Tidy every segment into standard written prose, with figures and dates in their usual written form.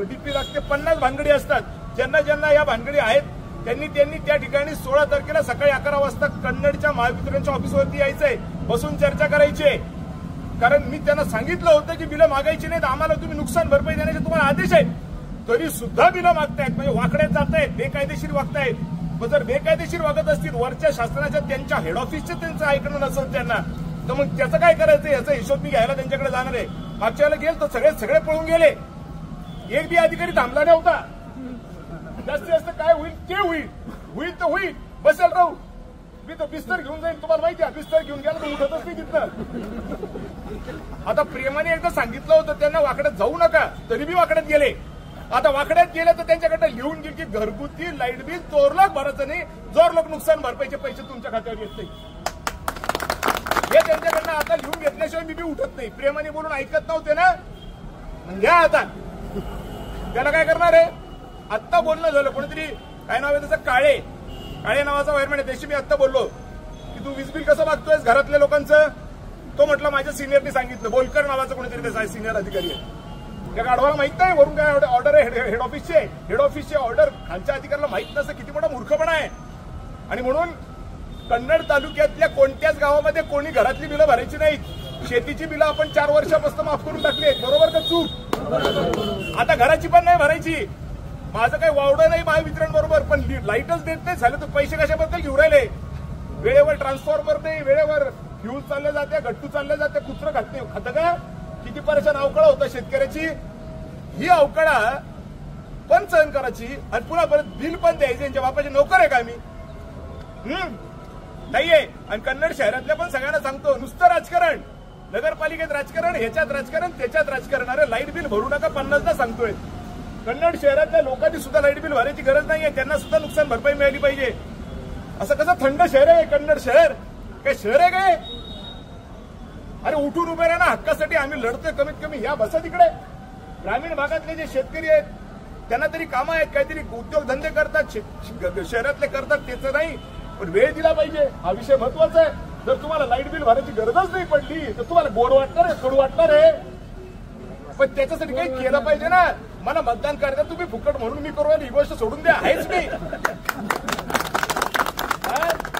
DP लागते 50 भानगडी असतात. ज्यांना ज्यांना या भानगडी आहेत त्यांनी त्या ठिकाणी 16 तारखेला सकाळी 11 वाजता कन्नडच्या महावितरणच्या ऑफिसवरती यायचंय, बसून चर्चा करायची आहे. कारण मी त्यांना सांगितलं होतं की बिलं मागायची नाहीत, आम्हाला तुम्ही नुकसान भरपाई देण्याचे तुम्हाला आदेश आहेत, तरी सुद्धा बिलं मागतायत. म्हणजे वाकड्यात जातायत, बेकायदेशीर वागतायत. मग जर बेकायदेशीर वागत असतील, वरच्या शासनाच्या त्यांच्या हेड ऑफिसचे त्यांचं ऐकणं नसेल त्यांना, तर मग त्याचं काय करायचं याचा हिशोब मी घ्यायला त्यांच्याकडे जाणार आहे. मागच्या वेळेला गेल तर सगळे पळून गेले, एक बी अधिकारी थांबला नव्हता. जास्तीत जास्त काय होईल ते होईल तर होईल, बसेल राहू. मी तर बिस्तर घेऊन जाईल, तुम्हाला माहिती आहे बिस्तर घेऊन गेला तर उठतच नाही तिथनं. आता प्रेमाने एकदा सांगितलं होतं त्यांना वाकड्यात जाऊ नका, तरी बी वाकड्यात गेले. आता वाकड्यात गेले तर त्यांच्याकडे लिहून गेली की घरगुती लाईट बिल चोरलोक भरायचं नाही, जोरलोक नुकसान भरपाईचे पैसे तुमच्या खात्यावर येत नाही, हे त्यांच्याकडनं आता लिहून घेतल्याशिवाय मी बी उठत नाही. प्रेमाने बोलून ऐकत नव्हते ना, घ्या आता. त्याला काय करणार आहे? आत्ता बोलणं झालं, कोणीतरी काय नाव आहे त्याचं, काळे नावाचा वायरमॅन आहे, त्याशी मी आत्ता बोललो की तू वीज बिल कसं मागतोयस घरातल्या लोकांचं. तो म्हटलं माझ्या सिनियरनी सांगितलं, बोलकर नावाचा कोणीतरी त्याचा सिनियर अधिकारी आहे. त्या गाढवाला माहित नाही वरून काय ऑर्डर आहे हेड ऑफिसची ऑर्डर खालच्या अधिकाऱ्याला माहित नसतं, किती मोठा मूर्खपणा आहे. आणि म्हणून कन्नड तालुक्यातल्या कोणत्याच गावामध्ये कोणी घरातली बिलं भरायची नाहीत. शेतीची बिलं आपण 4 वर्षापासून माफ करून टाकली आहेत, बरोबर का चूक? आता घराची पण नाही भरायची. माझं काही वावडं नाही महावितरण बरोबर, पण लाईटच देत नाही झालं तर पैसे कशाबद्दल घेऊन राहिले? वेळेवर ट्रान्सफॉर्मर नाही, वेळेवर फ्यूज चालले जाते, गट्टू चालले जाते, कुत्र खातं का? किती परेशान अवकाळा होता शेतकऱ्याची. ही अवकाळा पण सहन करायची आणि पुन्हा परत बिल पण द्यायचे. यांच्या बापाचे नोकर आहे का मी? नाहीये. आणि कन्नड शहरातल्या पण सगळ्यांना सांगतो, नुसतं राजकारण, नगरपालिकेत राजकारण, ह्याच्यात राजकारण, त्याच्यात राजकारण. अरे लाईट बिल भरू नका 50दा सांगतोय. कन्नड शहरातल्या लोकांनी सुद्धा लाईट बिल भरायची गरज नाहीये, त्यांना सुद्धा नुकसान भरपाई मिळाली पाहिजे. असं कसं थंड शहर आहे कन्नड शहर? काय शहर आहे काय? अरे उठून उभे राहा ना, हक्कासाठी आम्ही लढतोय. कमीत कमी या बसा तिकडे. ग्रामीण भागातले जे शेतकरी आहेत त्यांना तरी कामं आहेत, काहीतरी उद्योगधंदे करतात, शहरातले करतात, त्याचं नाही, पण वेळ दिला पाहिजे. हा विषय महत्वाचा आहे. जर तुम्हाला लाईट बिल भरायची गरजच नाही पडली तर तुम्हाला गोड वाटणार आहे, कडू वाटणार आहे, पण त्याच्यासाठी काही केलं पाहिजे ना. मला मतदान करायचं तुम्ही फुकट म्हणून मी करू, ही गोष्ट सोडून द्या, आहेच मी.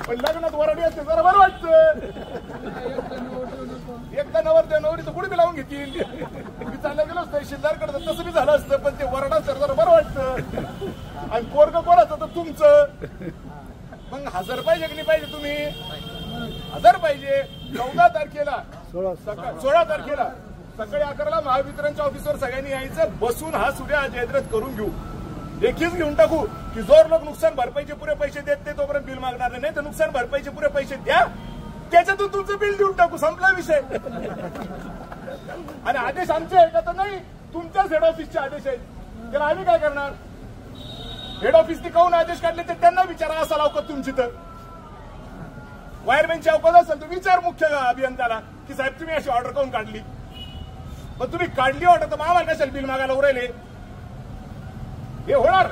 पण लग्नात वराडी असते जरा बरं वाटतं. एकदा नवरीचं गुढी बी लावून घेतील. मी चालला गेलो तहसीलदार करत तसं बी झालं असतं, पण ते वराडा असतं जरा बरं वाटतं. आणि पोरगं कोणाचं तर तुमचं. मग हजर पाहिजे की नाही पाहिजे? तुम्ही हजर पाहिजे. 14 तारखेला 16 तारखेला सकाळी 11ला महावितरणच्या ऑफिसवर सगळ्यांनी यायचं, बसून हा सूर्य जयद्रथ करून घेऊ. लेखीच घेऊन टाकू की जोर लोक नुकसान भरपाईचे पुरे पैसे देत नाही तोपर्यंत बिल मागणार नाही, तर नुकसान भरपाईचे पुरे पैसे द्या, त्याच्यातून तुमचं बिल देऊन टाकू, संपला विषय. आणि आदेश आमचे आहे का? तर नाही, तुमच्याच हेड ऑफिसचे आदेश आहेत. त्याला आम्ही काय करणार? हेड ऑफिसने काहून आदेश काढले ते त्यांना विचारा. असा अवकात तुमची तर वायरमॅनची अवकात असेल तर विचार मुख्य अभियंत्याला की साहेब तुम्ही अशी ऑर्डर काहून काढली? मग तुम्ही काढली ऑर्डर तर आम्हाला कशाला बिल मागायला उरायले? हे होणार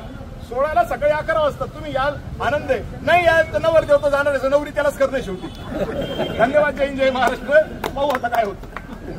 16ला सकाळी 11 वाजता. तुम्ही याल, आनंद आहे. नाही याल तर नवरदेव तर जाणार आहे, नवरी त्यालाच करणे शेवटी. धन्यवाद. जय हिंद, जय महाराष्ट्र. पाहू आता काय होतं.